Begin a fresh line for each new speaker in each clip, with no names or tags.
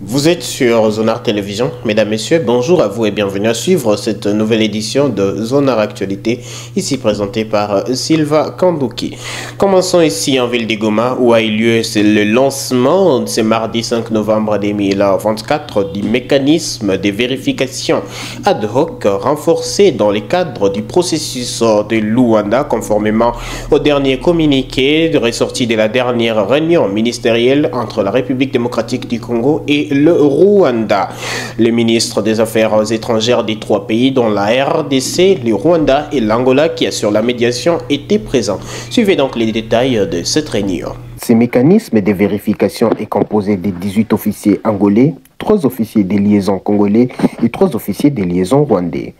Vous êtes sur Zonar Télévision, mesdames, messieurs, bonjour à vous et bienvenue à suivre cette nouvelle édition de Zonar Actualité, ici présentée par Sylva Kanduki. Commençons ici en ville de Goma où a eu lieu le lancement ce mardi 5 novembre 2024 du mécanisme de vérification ad hoc renforcé dans le cadre du processus de Luanda conformément au dernier communiqué ressorti de la dernière réunion ministérielle entre la République démocratique du Congo et le Rwanda. Le ministre des Affaires étrangères des trois pays dont la RDC, le Rwanda et l'Angola qui assurent la médiation étaient présents. Suivez donc les détails de cette réunion.
Ce mécanisme de vérification est composé de 18 officiers angolais, 3 officiers de liaison congolais et 3 officiers de liaison rwandais.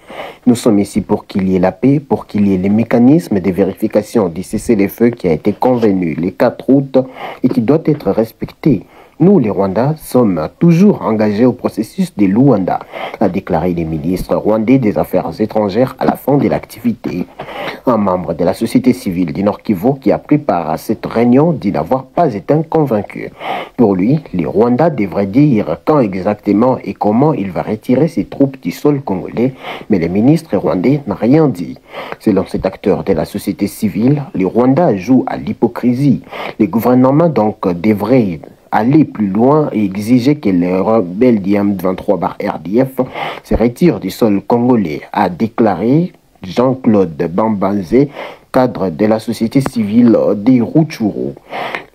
Nous sommes ici pour qu'il y ait la paix, pour qu'il y ait le mécanisme de vérification du cessez-le-feu qui a été convenu le 4 août et qui doit être respecté. Nous, les Rwandais, sommes toujours engagés au processus de Luanda, a déclaré le ministre rwandais des Affaires étrangères à la fin de l'activité. Un membre de la société civile du Nord Kivu qui a pris part à cette réunion dit n'avoir pas été convaincu. Pour lui, les Rwandais devraient dire quand exactement et comment il va retirer ses troupes du sol congolais, mais le ministre rwandais n'a rien dit. Selon cet acteur de la société civile, les Rwandais jouent à l'hypocrisie. Le gouvernement donc devrait aller plus loin et exiger que les rebelles d'IM23-RDF se retirent du sol congolais, a déclaré Jean-Claude Bambanzé, cadre de la société civile des Rutshuru.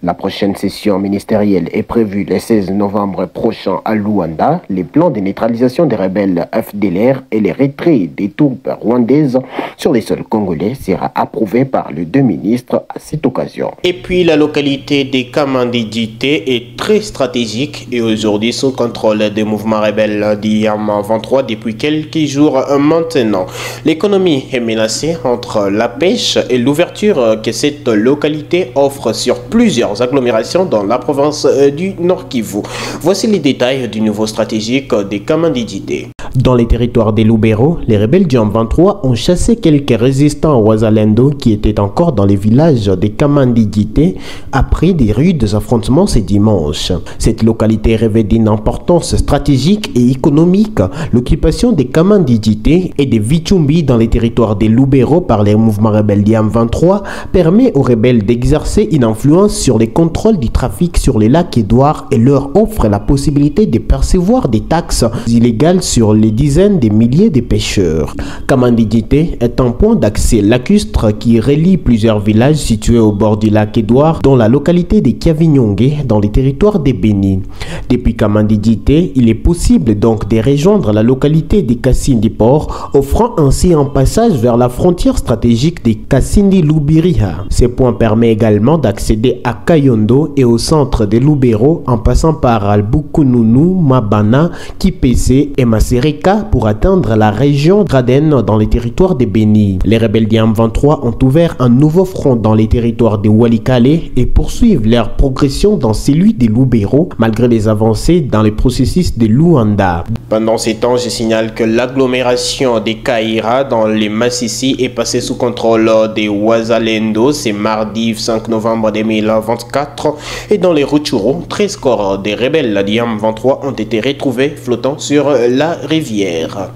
La prochaine session ministérielle est prévue le 16 novembre prochain à Luanda. Les plans de neutralisation des rebelles FDLR et les retraits des troupes rwandaises sur les sols congolais sera approuvé par les deux ministres à cette occasion.
Et puis la localité des Kamandidité est très stratégique et aujourd'hui sous contrôle des mouvements rebelles d'IM23 depuis quelques jours maintenant. L'économie est menacée entre la pêche et l'ouverture que cette localité offre sur plusieurs agglomérations dans la province du Nord Kivu. Voici les détails du niveau stratégique des Kamandidité.
Dans les territoires des Lubero, les rebelles du M23 ont chassé quelques résistants Wazalendo qui étaient encore dans les villages des Kamandidité après des rudes affrontements ce dimanche. Cette localité revêt d'une importance stratégique et économique. L'occupation des Kamandidité et des Vichumbi dans les territoires des Lubero par les mouvements rebelles du M23 permet aux rebelles d'exercer une influence sur les contrôles du trafic sur les lacs Édouard et leur offre la possibilité de percevoir des taxes illégales sur les dizaines de milliers de pêcheurs. Kamandidité est un point d'accès lacustre qui relie plusieurs villages situés au bord du lac Édouard, dont la localité de Kiavinyonge dans les territoires des Béni. Depuis Kamandidité, il est possible donc de rejoindre la localité de Kassindi-Port, offrant ainsi un passage vers la frontière stratégique de Kassindi-Lubiriha. Ce point permet également d'accéder à Kayondo et au centre de Lubero en passant par Albukununu, Mabana, Kipese et Masereka pour atteindre la région Graden dans les territoires de Béni. Les rebelles du M23 ont ouvert un nouveau front dans les territoires de Walikale et poursuivent leur progression dans celui de Lubero malgré les avancées dans le processus de Luanda.
Pendant ces temps, je signale que l'agglomération des Kaira dans les Massissi est passée sous contrôle des Wazalendo. C'est mardi 5 novembre 2024 et dans les Rutshuru, 13 corps des rebelles du M23 ont été retrouvés flottant sur la rivière.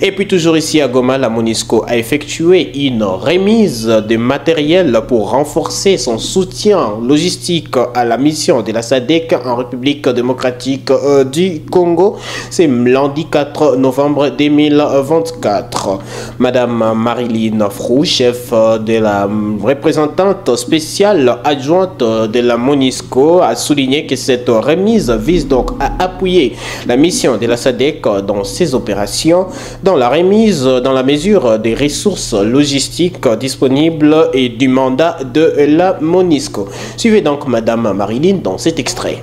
Et puis toujours ici à Goma, la MONUSCO a effectué une remise de matériel pour renforcer son soutien logistique à la mission de la SADC en République démocratique du Congo. C'est lundi 4 novembre 2024. Madame Marilyn Frou, chef de la représentante spéciale adjointe de la MONUSCO, a souligné que cette remise vise donc à appuyer la mission de la SADC dans ses opérations, dans la remise dans la mesure des ressources logistiques disponibles et du mandat de la MONUSCO. Suivez donc Madame Marilyn dans cet extrait.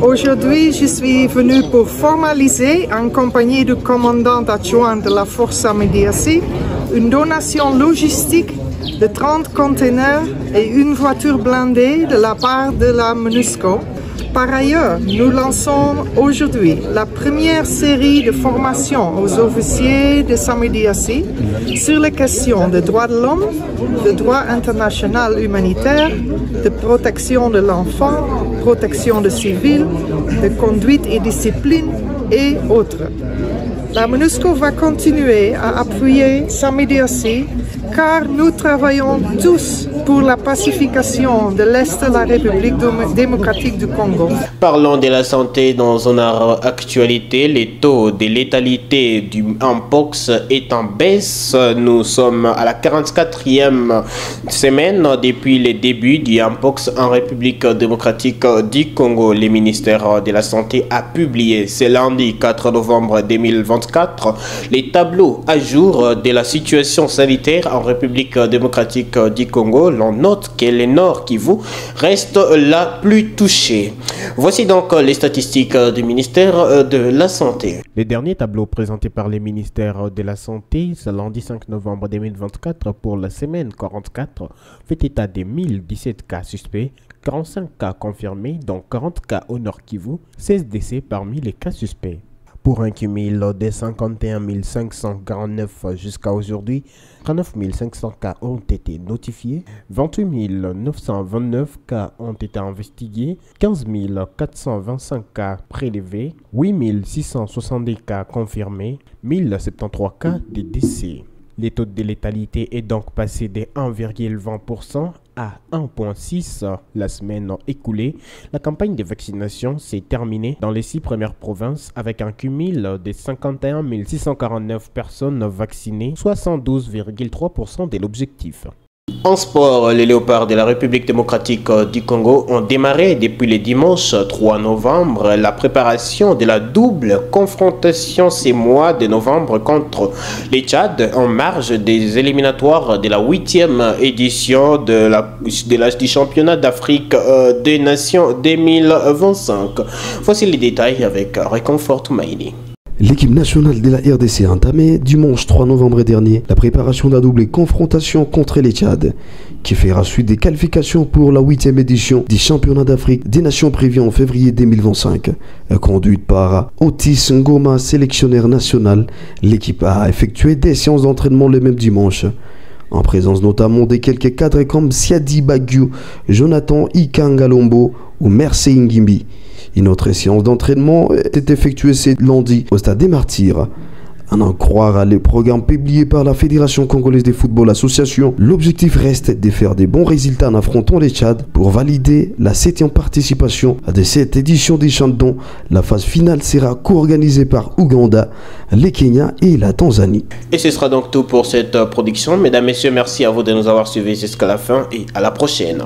Aujourd'hui, je suis venue pour formaliser, en compagnie du commandant adjoint de la Force Médiatique, une donation logistique de 30 containers et une voiture blindée de la part de la MONUSCO Par ailleurs, nous lançons aujourd'hui la première série de formations aux officiers de Samediassi sur les questions de droits de l'homme, de droit international humanitaire, de protection de l'enfant, protection de civils, de conduite et discipline et autres. La MONUSCO va continuer à appuyer Samediassi car nous travaillons tous pour la pacification de l'Est de la République démocratique du Congo.
Parlons de la santé dans une actualité. Les taux de létalité du Mpox est en baisse. Nous sommes à la 44e semaine depuis le début du Mpox en République démocratique du Congo. Le ministère de la Santé a publié ce lundi 4 novembre 2024 les tableaux à jour de la situation sanitaire en République démocratique du Congo. L'on note que le Nord Kivu reste la plus touchée. Voici donc les statistiques du ministère de la Santé.
Les derniers tableaux présentés par le ministère de la Santé ce lundi 5 novembre 2024 pour la semaine 44 fait état de 1017 cas suspects, 45 cas confirmés, dont 40 cas au Nord Kivu, 16 décès parmi les cas suspects. Pour un cumul de 51 549 jusqu'à aujourd'hui, 39 500 cas ont été notifiés, 28 929 cas ont été investigués, 15 425 cas prélevés, 8 670 cas confirmés, 1073 cas de décès. Le taux de létalité est donc passé de 1,20% à 1,6% la semaine écoulée. La campagne de vaccination s'est terminée dans les 6 premières provinces avec un cumul de 51 649 personnes vaccinées, 72,3% de l'objectif.
En sport, les Léopards de la République démocratique du Congo ont démarré depuis le dimanche 3 novembre la préparation de la double confrontation ce mois de novembre contre les Tchad en marge des éliminatoires de la 8e édition du championnat d'Afrique des Nations 2025. Voici les détails avec Réconfort Maïni.
L'équipe nationale de la RDC a entamé dimanche 3 novembre dernier la préparation de la double confrontation contre les Tchad, qui fera suite des qualifications pour la 8e édition du championnat d'Afrique des Nations prévues en février 2025. Conduite par Otis Ngoma, sélectionneur national, l'équipe a effectué des séances d'entraînement le même dimanche, en présence notamment de quelques cadres comme Siadi Bagiou, Jonathan Ikangalombo ou Mercé Ngimbi. Une autre séance d'entraînement est effectuée ce lundi au stade des Martyrs. À en croire les programmes publiés par la Fédération congolaise de football association, l'objectif reste de faire des bons résultats en affrontant les Tchad pour valider la 7e participation à cette édition des Champs dont la phase finale sera co-organisée par Ouganda, le Kenya et la Tanzanie.
Et ce sera donc tout pour cette production. Mesdames, Messieurs, merci à vous de nous avoir suivis jusqu'à la fin et à la prochaine.